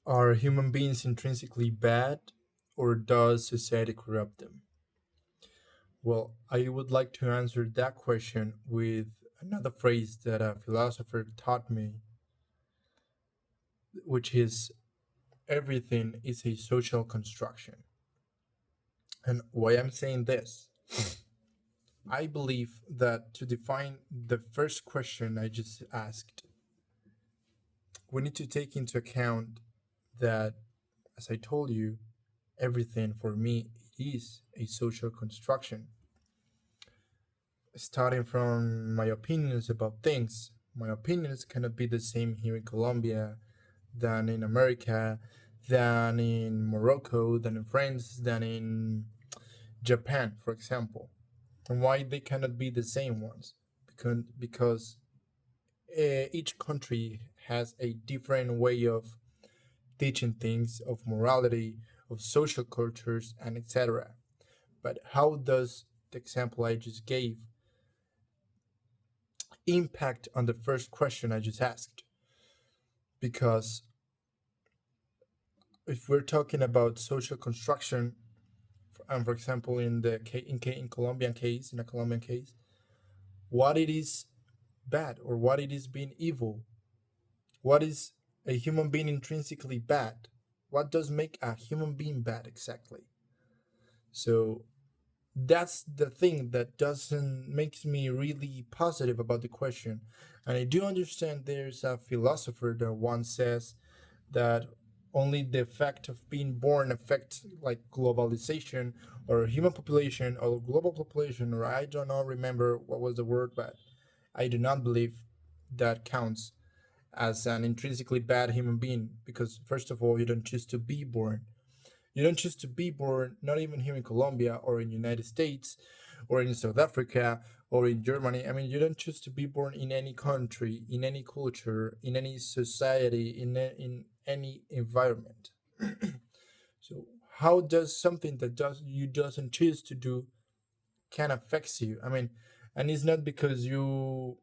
Are human beings intrinsically bad, or does society corrupt them? Well, I would like to answer that question with another phrase that a philosopher taught me, which is everything is a social construction. And why I'm saying this, I believe that to define the first question I just asked, we need to take into account that, as I told you, everything for me is a social construction. Starting from my opinions about things, my opinions cannot be the same here in Colombia than in America, than in Morocco, than in France, than in Japan, for example. And why they cannot be the same ones? Because each country has a different way of teaching things, of morality, of social cultures, and etc. But how does the example I just gave impact on the first question I just asked? Because if we're talking about social construction, and for example, in Colombian case, in a Colombian case, what it is bad or what it is being evil, what is a human being intrinsically bad, what does make a human being bad exactly? So that's the thing that doesn't makes me really positive about the question. And I do understand there's a philosopher that once says that only the fact of being born affects like globalization or human population or global population, or I don't know remember what was the word, but I do not believe that counts as an intrinsically bad human being, because first of all, you don't choose to be born. You don't choose to be born, not even here in Colombia or in United States or in South Africa or in Germany. I mean, you don't choose to be born in any country, in any culture, in any society, in any environment. So how does something that does you doesn't choose to do can affects you? I mean, and it's not because you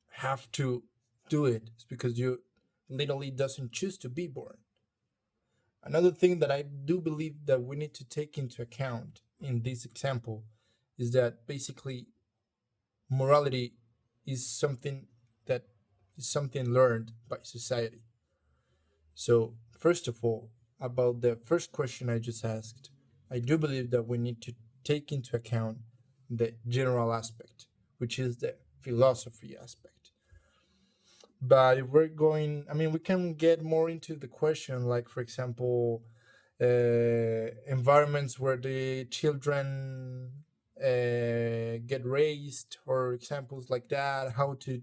have to do it. It's because you literally doesn't choose to be born. Another thing that I do believe that we need to take into account in this example is that basically morality is something that is something learned by society. So, first of all, about the first question I just asked, I do believe that we need to take into account the general aspect, which is the philosophy aspect. But if we're going, I mean, we can get more into the question, like, for example, environments where the children get raised, or examples like that, how to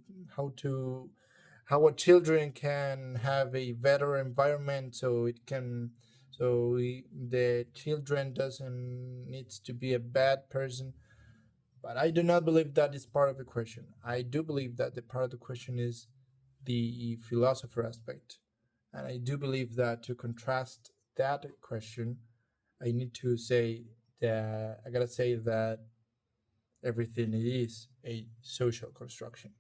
how a children can have a better environment, so it can the children doesn't needs to be a bad person. But I do not believe that is part of the question. I do believe that the part of the question is the philosopher aspect. And I do believe that to contrast that question, I need to say that I gotta say that everything is a social construction.